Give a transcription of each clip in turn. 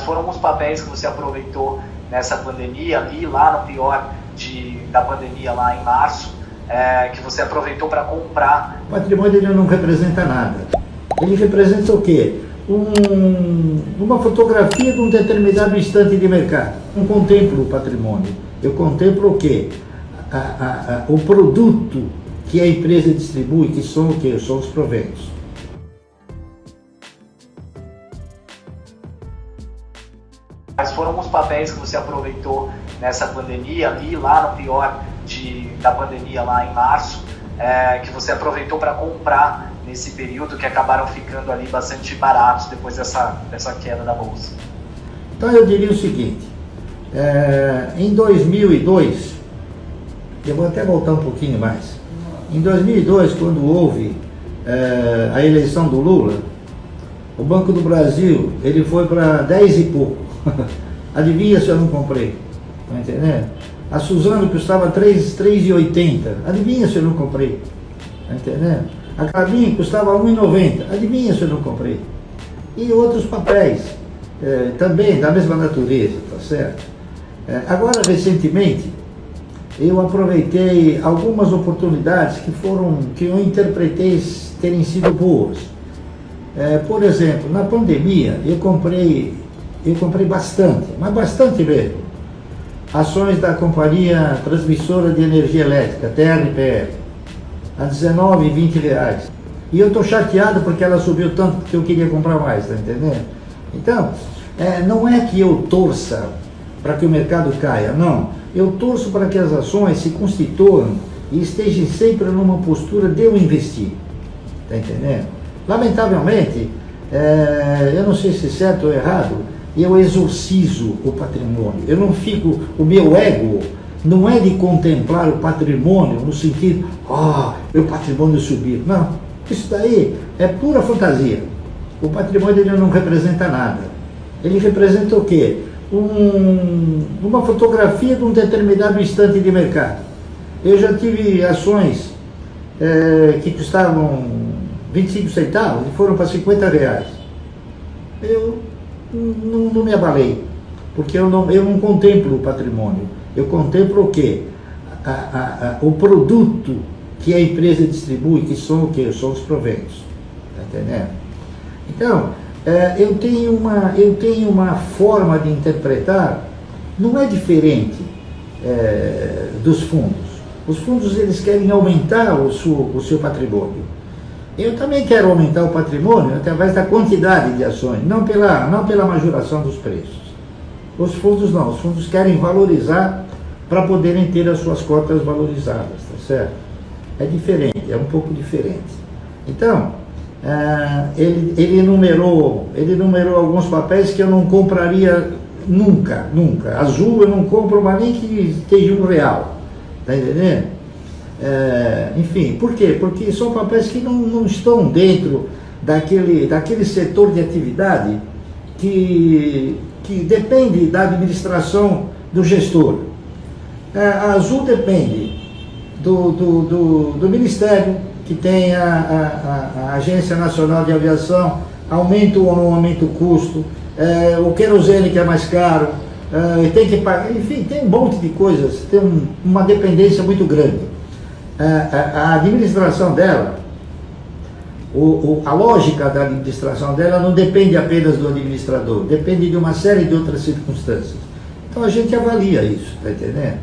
Quais foram os papéis que você aproveitou nessa pandemia, ali lá no pior da pandemia, lá em março, que você aproveitou para comprar? O patrimônio ele não representa nada. Ele representa o quê? Uma fotografia de um determinado instante de mercado. Não contemplo o patrimônio. Eu contemplo o quê? O produto que a empresa distribui, que são o quê? São os proventos. Quais foram os papéis que você aproveitou nessa pandemia, ali lá no pior da pandemia, lá em março, que você aproveitou para comprar nesse período, que acabaram ficando ali bastante baratos depois dessa queda da bolsa? Então eu diria o seguinte, em 2002, eu vou até voltar um pouquinho mais, em 2002, quando houve a eleição do Lula, o Banco do Brasil, ele foi para 10 e pouco. Adivinha se eu não comprei? Tá entendendo? A Suzano custava 3,80. Adivinha se eu não comprei? Tá entendendo? A Clabin custava 1,90. Adivinha se eu não comprei? E outros papéis também da mesma natureza, tá certo? Agora, recentemente, eu aproveitei algumas oportunidades que eu interpretei terem sido boas. Por exemplo, na pandemia, eu comprei bastante, mas bastante mesmo, ações da Companhia Transmissora de Energia Elétrica, TRPE, a R$19 e R$20. E eu estou chateado porque ela subiu tanto que eu queria comprar mais, tá entendendo? Então, não é que eu torça para que o mercado caia, não. Eu torço para que as ações se constituam e estejam sempre numa postura de eu investir, tá entendendo? Lamentavelmente, eu não sei se é certo ou errado, eu exorcizo o patrimônio. Eu não fico, o meu ego não é de contemplar o patrimônio no sentido, meu patrimônio subiu. Não, isso daí é pura fantasia. O patrimônio ele não representa nada. Ele representa o quê? Uma fotografia de um determinado instante de mercado. Eu já tive ações que custavam 25 centavos e foram para R$50. Eu não me abalei, porque eu não contemplo o patrimônio. Eu contemplo o quê? O produto que a empresa distribui, que são o quê? São os proventos. Tá entendendo? Então, eu tenho uma forma de interpretar, não é diferente dos fundos. Os fundos eles querem aumentar o seu patrimônio. Eu também quero aumentar o patrimônio através da quantidade de ações, não pela majoração dos preços. Os fundos não, os fundos querem valorizar para poderem ter as suas cotas valorizadas, tá certo? É diferente, é um pouco diferente. Então, ele enumerou alguns papéis que eu não compraria nunca. Azul eu não compro, mas nem que esteja R$1, tá entendendo? Enfim, por quê? Porque são papéis que não estão dentro daquele setor de atividade que depende da administração do gestor. A Azul depende do Ministério, que tem a Agência Nacional de Aviação, aumenta ou não aumenta o custo, o querosene que é mais caro, tem que pagar, enfim, tem um monte de coisas, tem uma dependência muito grande. A administração dela, a lógica da administração dela não depende apenas do administrador, depende de uma série de outras circunstâncias. Então a gente avalia isso, tá entendendo?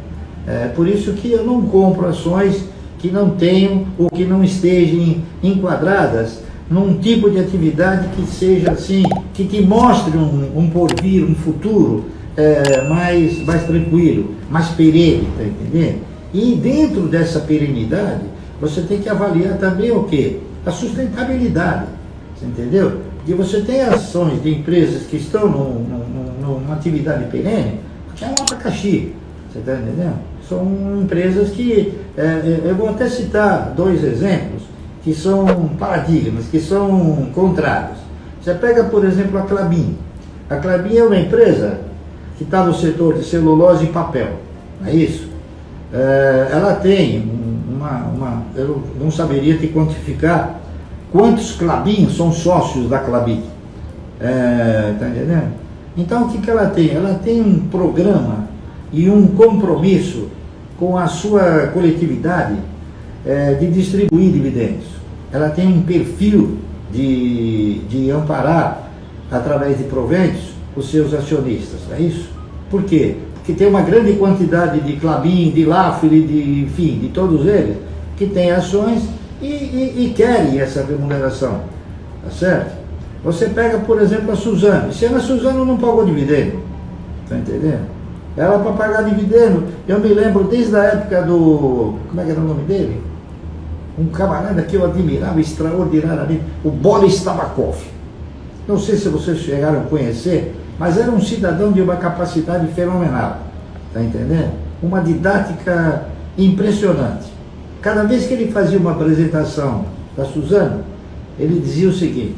Por isso que eu não compro ações que não tenham ou que não estejam enquadradas num tipo de atividade que seja assim, que te mostre um porvir, um futuro mais tranquilo, mais perene, tá entendendo? E dentro dessa perenidade, você tem que avaliar também o quê? A sustentabilidade, você entendeu? Porque você tem ações de empresas que estão numa atividade perene, que é um abacaxi, você está entendendo? São empresas que, eu vou até citar dois exemplos, que são paradigmas, que são contrários. Você pega, por exemplo, a Klabin. A Klabin é uma empresa que está no setor de celulose e papel, não é isso? Ela tem eu não saberia te quantificar quantos Klabin são sócios da Klabin, tá entendendo? Então o que ela tem? Ela tem um programa e um compromisso com a sua coletividade de distribuir dividendos. Ela tem um perfil de amparar, através de proventos, os seus acionistas, não é isso? Por quê? Porque tem uma grande quantidade de Klabin, de Laffer, enfim, de todos eles, que têm ações e querem essa remuneração, tá certo? Você pega, por exemplo, a Suzano. Esse ano a Suzano não pagou dividendo, tá entendendo? Ela, para pagar dividendo, eu me lembro desde a época do... como é que era o nome dele? Um camarada que eu admirava extraordinariamente, o Boris Tabakov. Não sei se vocês chegaram a conhecer, mas era um cidadão de uma capacidade fenomenal, tá entendendo? Uma didática impressionante. Cada vez que ele fazia uma apresentação da Suzano, ele dizia o seguinte: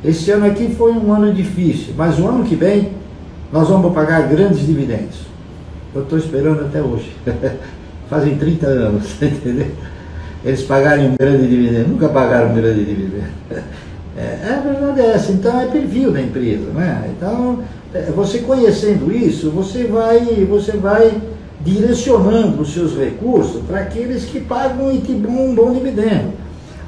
esse ano aqui foi um ano difícil, mas o ano que vem nós vamos pagar grandes dividendos. Eu estou esperando até hoje. Fazem 30 anos, tá entendendo? Eles pagarem um grande dividendo, nunca pagaram um grande dividendo. A verdade é essa. Então é perfil da empresa, né? Então, você conhecendo isso, você vai direcionando os seus recursos para aqueles que pagam e que dão um bom dividendo.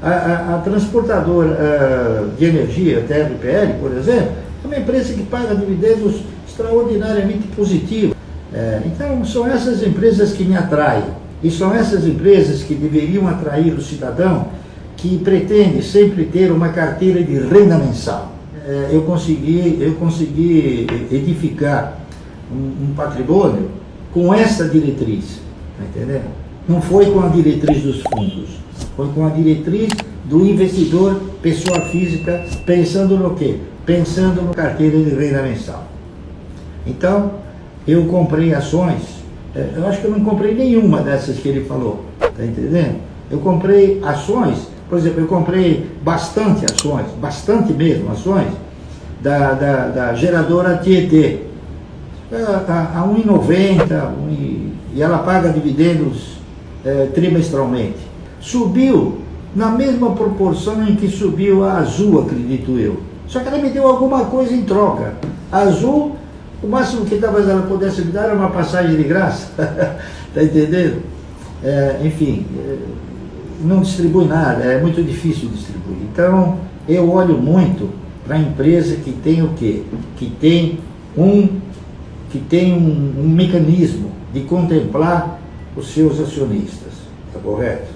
A transportadora de energia, TRPL, por exemplo, é uma empresa que paga dividendos extraordinariamente positivos. Então, são essas empresas que me atraem. E são essas empresas que deveriam atrair o cidadão que pretende sempre ter uma carteira de renda mensal. Eu consegui edificar um patrimônio com essa diretriz, tá entendendo? Não foi com a diretriz dos fundos, foi com a diretriz do investidor, pessoa física, pensando no quê? Pensando na carteira de renda mensal. Então, eu comprei ações, eu acho que eu não comprei nenhuma dessas que ele falou, tá entendendo? Eu comprei ações, por exemplo, eu comprei bastante ações, bastante mesmo ações, da geradora Tietê, a 1,90, e ela paga dividendos trimestralmente. Subiu na mesma proporção em que subiu a Azul, acredito eu. Só que ela me deu alguma coisa em troca. A Azul, o máximo que talvez ela pudesse me dar era uma passagem de graça. Tá entendendo? Enfim, não distribui nada, é muito difícil distribuir. Então, eu olho muito para a empresa que tem o quê? Que tem um mecanismo de contemplar os seus acionistas, tá correto?